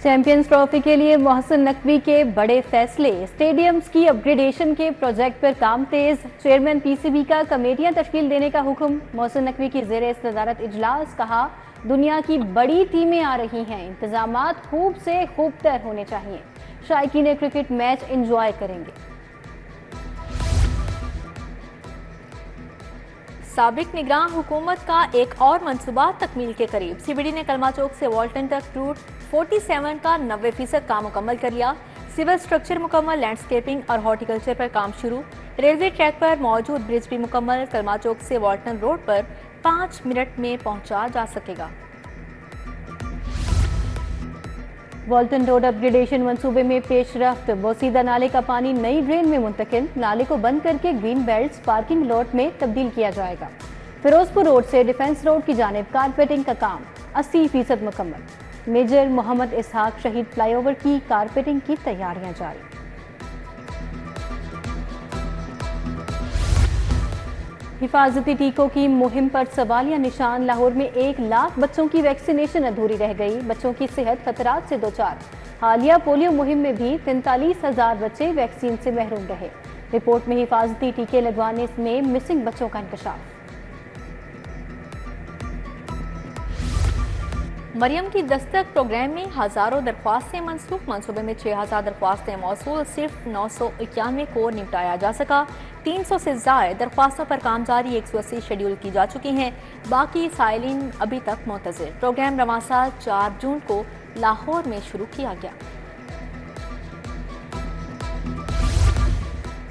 Champions trophy کے لیے محسن نقوی کے بڑے فیصلے، اسٹیڈیمز کی اپ گریڈیشن کے پروجیکٹ پر کام تیز، چیئرمین پی سی بی کا کمیٹیاں تشکیل دینے کا حکم، محسن نقوی کی زیر صدارت اجلاس، کہا دنیا کی بڑی ٹیمیں آ رہی ہیں، انتظامات خوب سے خوب تر ہونے چاہیے، شائقین کرکٹ میچ انجوائے کریں گے۔ سابق نگراں حکومت کا ایک اور منصوبہ تکمیل کے قریب، سی بی ڈی نے کلمہ چوک سے والٹن تک روٹ 47 کا 90% کام مکمل کر لیا، سول سٹرکچر مکمل، لینڈسکیپنگ اور ہارٹیکلچر پر کام شروع، ریلوے ٹریک پر موجود برج بھی مکمل، کلمہ چوک سے والٹن روڈ پر 5 منٹ میں پہنچا جا سکے گا۔ والٹن روڈ اپ گریڈیشن منصوبے میں پیش رفت، بوسیدہ نالے کا پانی نئی ڈرین میں منتقل، نالے کو بند کر کے گرین بیلٹس پارکنگ لاٹ میں تبدیل کیا جائے گا۔ فیروزپور روڈ سے ڈیفنس روڈ کی جانب کارپیٹنگ کا کام 80% مکمل، میجر محمد اسحاق شہید فلائی اوور کی کارپیٹنگ کی تیاریاں جاری۔ حفاظتی ٹیکوں کی مہم پر سوالیہ نشان، لاہور میں 1 لاکھ بچوں کی ویکسینیشن ادھوری رہ گئی، بچوں کی صحت خطرات سے دوچار، حالیہ پولیو مہم میں بھی 43,000 بچے ویکسین سے محروم رہے، رپورٹ میں حفاظتی ٹیکے لگوانے میں مسنگ بچوں کا انکشاف۔ مریم کی دستک پروگرام میں ہزاروں درخواستیں منسوخ، منصوبے میں 6,000 درخواستیں موصول، صرف 991 کو نمٹایا جا سکا، 300 سے زائد درخواستوں پر کام جاری، 180 شیڈیول کی جا چکی ہیں، باقی سائلین ابھی تک منتظر۔ پروگرام رواں سال 4 جون کو لاہور میں شروع کیا گیا۔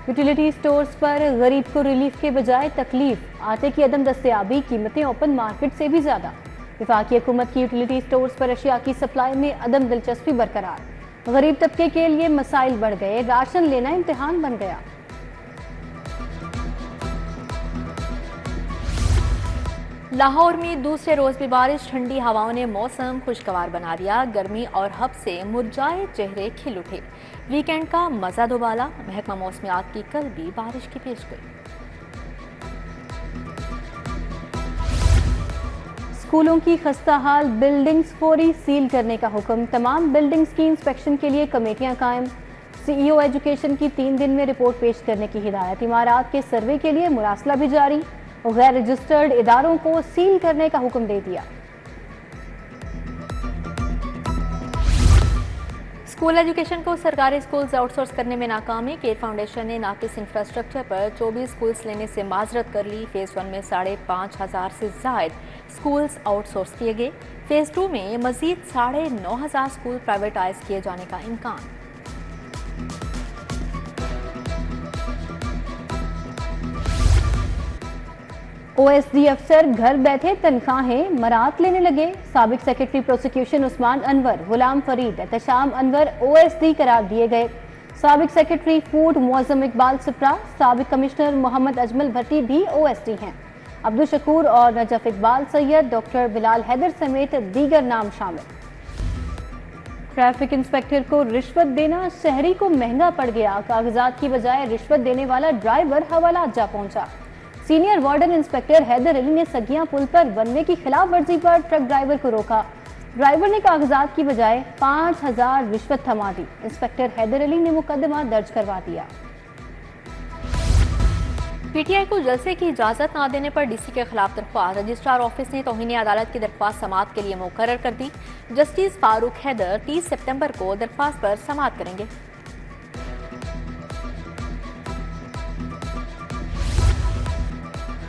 یوٹیلیٹی سٹورز پر غریب کو ریلیف کے بجائے تکلیف، آٹے کی عدم دستیابی، قیمتیں اوپن مارکیٹ سے بھی زیادہ، وفاقی حکومت کی یوٹیلیٹی سٹورز پر اشیاء کی سپلائی میں عدم دلچسپی برقرار، غریب طبقے کے لیے مسائل بڑھ گئے، راشن لینا امتحان بن گیا۔ لاہور میں دوسرے روز بھی بارش، ٹھنڈی ہواؤں نے موسم خوشگوار بنا دیا، گرمی اور ہب سے مرجھائے چہرے کھل اٹھے، ویکینڈ کا مزہ دوبالا، محکمہ موسمیات کی کل بھی بارش کی پیشگوئی۔ اسکولوں کی خستہ حال بلڈنگز فوری سیل کرنے کا حکم، تمام بلڈنگز کی انسپیکشن کے لیے کمیٹیاں قائم، سی ای او ایجوکیشن کی 3 دن میں رپورٹ پیش کرنے کی ہدایت، عمارات کے سروے کے لیے مراسلہ بھی جاری، غیر رجسٹرڈ اداروں کو سیل کرنے کا حکم دے دیا۔ اسکول ایجوکیشن کو سرکاری اسکولز آؤٹ سورس کرنے میں ناکامی، کیئر فاؤنڈیشن نے ناقص انفراسٹرکچر پر 24 اسکولز لینے سے معذرت کر لی، فیز 1 میں 5,500 سے زائد اسکولز آؤٹ سورس کیے گئے، فیز 2 میں مزید 9,500 اسکول پرائیویٹائز کیے جانے کا امکان۔ او ایس ڈی افسر گھر بیٹھے تنخواہیں مرات لینے لگے، سابق سیکرٹری پروسیکیوشن عثمان انور، غلام فرید، احتشام انور او ایس ڈی قرار دیے گئے، سابق سیکرٹری فوڈ معظم اقبال سپرا، سابق کمشنر محمد اجمل بھٹی بھی او ایس ڈی ہیں، عبدالشکور اور نجف اقبال سید، ڈاکٹر بلال حیدر سمیت دیگر نام شامل۔ ٹریفک انسپیکٹر کو رشوت دینا شہری کو مہنگا پڑ گیا، کاغذات کی بجائے رشوت دینے والا ڈرائیور حوالات جا پہنچا، سینئر وارڈن انسپیکٹر حیدر علی نے سگیاں پل پر ون وے کی خلاف ورزی پر ٹرک ڈرائیور کو روکا، ڈرائیور نے کاغذات کی بجائے 5,000 رشوت تھما دی، انسپیکٹر حیدر علی نے مقدمہ درج کروا دیا۔ پی ٹی آئی کو جلسے کی اجازت نہ دینے پر ڈی سی کے خلاف درخواست، رجسٹرار آفس نے توہین عدالت کی درخواست سماعت کے لیے مقرر کر دی، جسٹس فاروق حیدر 30 ستمبر کو درخواست پر سماعت کریں گے۔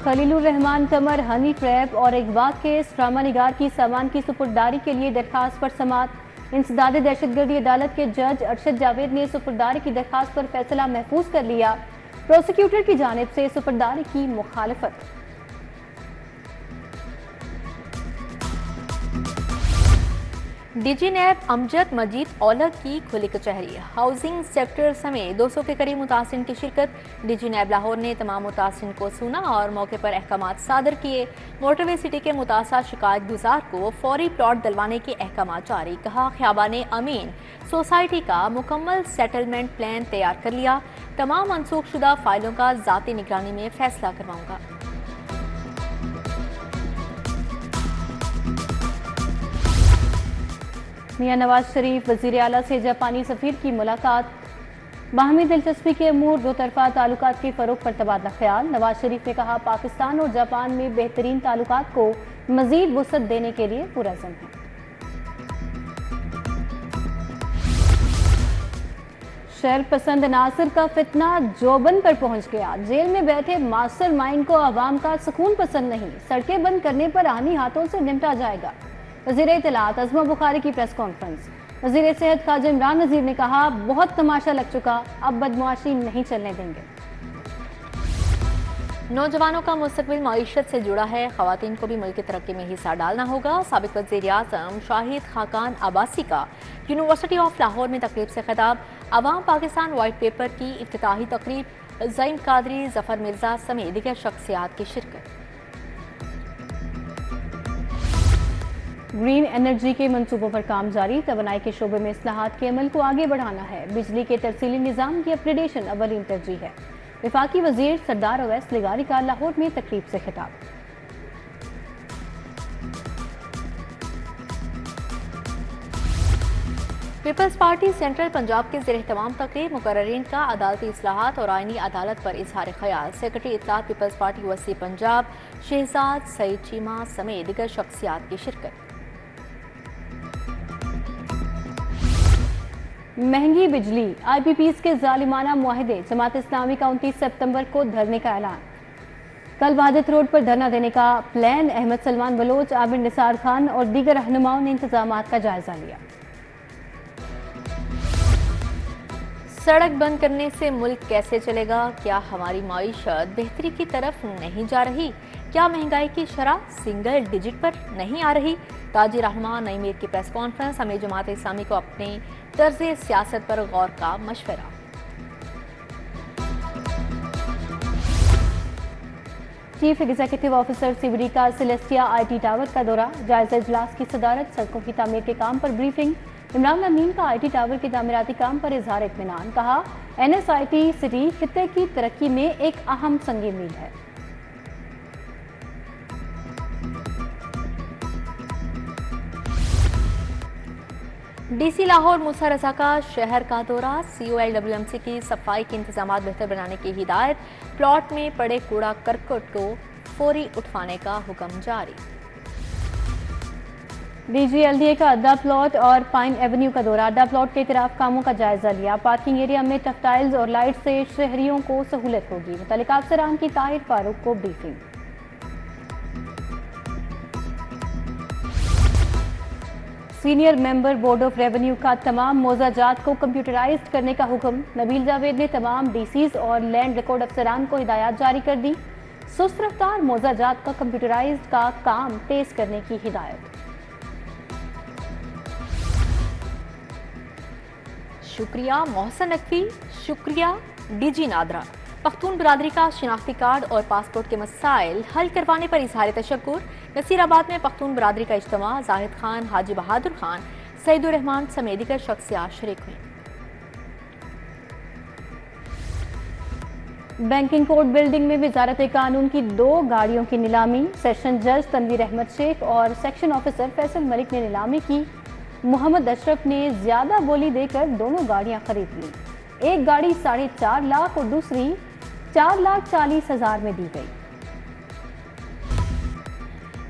خلیل الرحمان قمر ہنی ٹریپ اور اغوا کیس، ڈرامہ نگار کی سامان کی سپرداری کے لیے درخواست پر سماعت، انسداد دہشت گردی عدالت کے جج ارشد جاوید نے سپرداری کی درخواست پر فیصلہ محفوظ کر لیا، پروسیکیوٹر کی جانب سے سپرداری کی مخالفت۔ ڈی جی نیب امجد مجید اولگ کی کھلی کچہری، ہاؤسنگ سیکٹر سمیت 200 کے قریب متاثرین کی شرکت، ڈی جی نیب لاہور نے تمام متاثرین کو سنا اور موقع پر احکامات صادر کیے، موٹر وے سٹی کے متاثرہ شکایت گزار کو فوری پلاٹ دلوانے کے احکامات جاری، کہا خیابان امین سوسائٹی کا مکمل سیٹلمنٹ پلان تیار کر لیا، تمام منسوخ شدہ فائلوں کا ذاتی نگرانی میں فیصلہ کرواؤں گا۔ मियां नवाज शरीफ वजीर आला से जापानी सफीर की मुलाकात। बाहमी दिलचस्पी के अमूर दो तरफा ताल्लुकात के फरोग पर तबादला ख्याल। नवाज शरीफ ने कहा पाकिस्तान और जापान में बेहतरीन ताल्लुकात को मजीद वुसअत देने के लिए पुरअज़्म है। शर पसंद नासिर का फितना जोबन पर पहुंच गया। जेल में बैठे मास्टर माइंड को अवाम का सुकून पसंद नहीं, सड़कें बंद करने पर आनी हाथों से निपटा जाएगा। वज़ीर इत्तलात अज़मा बुखारी की प्रेस कॉन्फ्रेंस। वज़ीर सेहत ख्वाजा इमरान नज़ीर ने कहा बहुत तमाशा लग चुका, अब बदमाशी नहीं चलने देंगे। नौजवानों का मुस्तकबिल मईशत से जुड़ा है, ख़वातीन को भी मुल्क की तरक्की में हिस्सा डालना होगा। साबिक़ वज़ीर आज़म शाहिद खाकान अब्बासी का यूनिवर्सिटी ऑफ लाहौर में तकरीब से खिताब। अवाम पाकिस्तान वाइट पेपर की इफ्तिताही तकरीब। ज़ईन कादरी, ज़फ़र मिर्ज़ा समेत दीगर शख्सियात की शिरकत। ग्रीन एनर्जी के मंसूबों पर काम जारी। तवानाई के शोबे में इस्लाहात के अमल को आगे बढ़ाना है। बिजली के तरसीली निज़ाम की अपग्रेडेशन अवलीन तरजीह है। वफाकी वज़ीर सरदार अवैस लिगारी का लाहौर में तकरीब से खिताब। पीपल्स पार्टी सेंट्रल पंजाब के ज़ेर तमाम तकरीब। मुकर्ररीन का अदालती इस्लाहात और आइनी अदालत पर इजहार ख्याल। सेक्रेटरी इत्तलात पीपल्स पार्टी वसी पंजाब शहजाद सईद चीमा समेत दीगर शख्सियात की शिरकत। महंगी बिजली, IPPs के जालिमाना मुआहदे। जमात इस्लामी का 29 सितंबर को धरने का ऐलान। कल वहादत रोड पर धरना देने का प्लान। अहमद सलमान बलोच, आबिद निसार खान और दीगर रहनुमाओं ने इंतजामात का जायजा लिया। सड़क बंद करने से मुल्क कैसे चलेगा? क्या हमारी माईशत बेहतरी की तरफ नहीं जा रही? क्या महंगाई की शरह सिंगल डिजिट पर नहीं आ रही? ताजी रहनुमा नई मीर की प्रेस कॉन्फ्रेंस। हमें जमात इस्लामी को अपने तर्ज सियासत पर गौर का मशवरा। चीफ एग्जीक्यूटिव ऑफिसर CBD का सेलेस्टिया IT टावर का दौरा। जायजा इजलास की सदारत। सड़कों की तामीर के काम पर ब्रीफिंग। इमरान अमीन का IT टावर के तामीराती काम पर इजहार इत्मीनान। कहा NSIT सिटी खित्ते की तरक्की में एक अहम संग मील है। DC लाहौर मूसा रजा का शहर का दौरा। COLWMC की सफाई के इंतजामात बेहतर बनाने की हिदायत। प्लॉट में पड़े कूड़ा करकट को फौरी उठवाने का हुक्म जारी। DG LDA का अड्डा प्लॉट और पाइन एवेन्यू का दौरा। अड्डा प्लॉट के इतराफ कामों का जायजा लिया। पार्किंग एरिया में टफ्टाइल्स और लाइट से शहरियों को सहूलत होगी। मुतल्लिका अफसरान की ताहिर फारूक को briefing. Senior member board of revenue का तमाम मौजाजात को कंप्यूटराइज्ड करने का हुक्म। नबील जावेद ने तमाम DCs और लैंड रिकॉर्ड अफसरान को हिदायत जारी कर दी। सुस्त रफ्तार मौजाजात का कंप्यूटराइज्ड का काम तेज करने की हिदायत। शुक्रिया मोहसन नकवी, शुक्रिया DG नादरा। पख्तून बिरादरी का शिनाख्ती कार्ड और पासपोर्ट के मसाइल हल करवाने पर इजहार तशक्कुर। नसीराबाद में पख्तून बिरादरी का इज्तिमा। जाहिद खान, हाजी बहादुर खान, सईदुर रहमान समेत दीगर शख्सियात शरीक हुई। बैंकिंग कोर्ट बिल्डिंग में वजारत कानून की 2 गाड़ियों की नीलामी। सेशन जज तनवीर अहमद शेख और सेक्शन ऑफिसर फैसल मलिक ने नीलामी की। मोहम्मद अशरफ ने ज्यादा बोली देकर दोनों गाड़ियां खरीद ली। एक गाड़ी 4.5 लाख और दूसरी 4,40,000 में दी गई।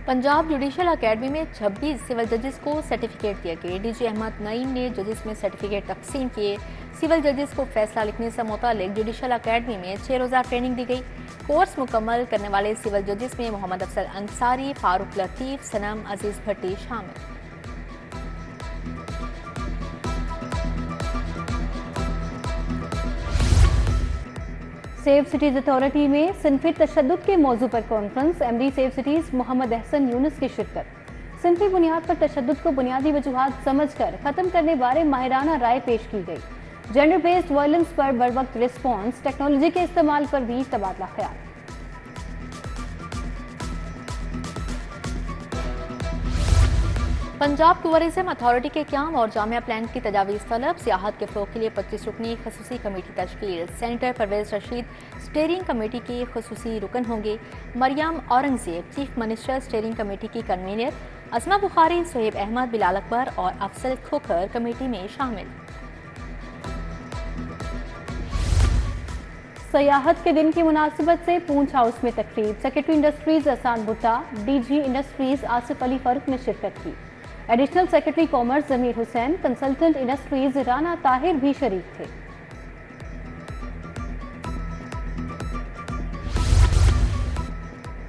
पंजाब जुडिशल अकेडमी में 26 सिविल जजेस को सर्टिफिकेट दिए गए। DG अहमद नईम ने जजेस में सर्टिफिकेट तकसीम किए। सिविल जजेस को फैसला लिखने से मुतालिक जुडिशल अकेडमी में 6 रोज़ा ट्रेनिंग दी गई। कोर्स मुकम्मल करने वाले सिविल जजेस में मोहम्मद अफसल अंसारी, फारूक लतीफ, सनम अजीज भट्टी शामिल। सेव सिटीज अथॉरिटी में सिनफी तशद्दुद के मौजू पर conference. MD save cities Mohammad Ahsan Younus की शिरकत। सिनफी बुनियाद पर तशद्दुद को बुनियादी वजूहात समझकर खत्म करने बारे माहिराना राय पेश की गई। जेंडर बेस्ड वायलेंस पर बरवक्त रिस्पॉन्स, टेक्नोलॉजी के इस्तेमाल पर भी तबादला ख्याल। पंजाब टूरिज्म अथॉरिटी के क्याम और जामिया प्लान की तजावीज़ तलब, सियाहत के फ़रोग़ के लिए 25 रुकनी खसूसी कमेटी तश्कील। Senator Pervez Rashid steering committee की खसूसी रुकन होंगे। Maryam Aurangzeb chief minister steering committee की कन्वीनर। असमा बुखारी, सोहेब अहमद, बिलाल अकबर और अफसल खोखर कमेटी में शामिल। सयाहत के दिन की मुनासिबत से पूंछ हाउस में तकरीब। सेक्रेटरी इंडस्ट्रीज एहसान भुट्टा, डीजी इंडस्ट्रीज आसिफ अली फर्क ने शिरकत की। एडिशनल सेक्रेटरी कॉमर्स जमीर हुसैन, कंसल्टेंट इंडस्ट्रीज राना ताहिर भी शरीक थे।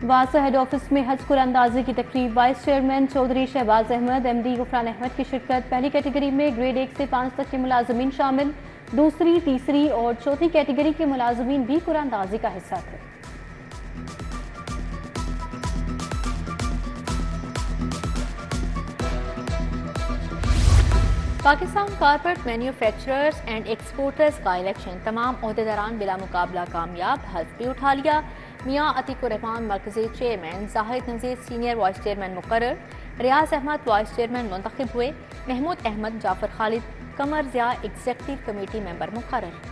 वासा हेड ऑफिस में हज कुरानंदाजी की तकरीब। Vice chairman Chaudhry Shahbaz Ahmad, MD Ghufran Ahmad की शिरकत। पहली कैटेगरी में ग्रेड 1 से 5 तक के मुलाजमीन शामिल। दूसरी, तीसरी और चौथी कैटेगरी के मुलाजमीन भी कुरानंदाजी का हिस्सा थे। Pakistan carpet manufacturers and exporters का इलेक्शन, तमाम ओहदेदारान बिला मुकाबला कामयाब, हल्फ भी उठा लिया। मियां अतीकुर रहमान मरकजी चेयरमैन, जाहिद नज़ीर सीनियर वाइस चेयरमैन मुकर्रर, रियाज अहमद वाइस चेयरमैन मुंतखब हुए। महमूद अहमद, जाफर खालिद, कमर ज़िया एग्जीक्यूटिव कमेटी मेंबर मुकर्रर।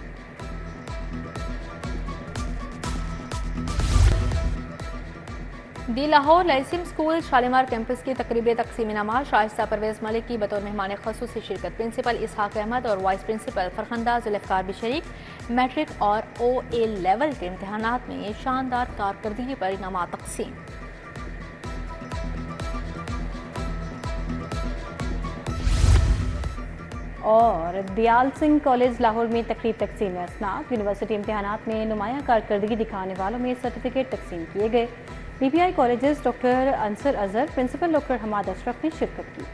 दी लाहौर लैसिम स्कूल शालीमार कैंपस की तकरीब तकसीम इनामात, शाइस्ता परवेज मलिक की बतौर मेहमान खसूसी शिरकत। प्रिंसिपल इसहाक अहमद और वाइस प्रिंसिपल फरखंदा जुल्फ़िकार भी शरीक। मैट्रिक और OA लेवल के इम्तहानात में शानदार कारकर्दगी पर इनामात तकसीम। और दयाल सिंह कॉलेज लाहौर में तकरीब तकसीम असनाफ। यूनिवर्सिटी इम्तहानात में नुमाया कारकर्दगी दिखाने वालों में सर्टिफिकेट तकसीम किए गए। BPI colleges doctor Ansar Azhar, principal doctor Hammad Ashraf ने शिरकत की।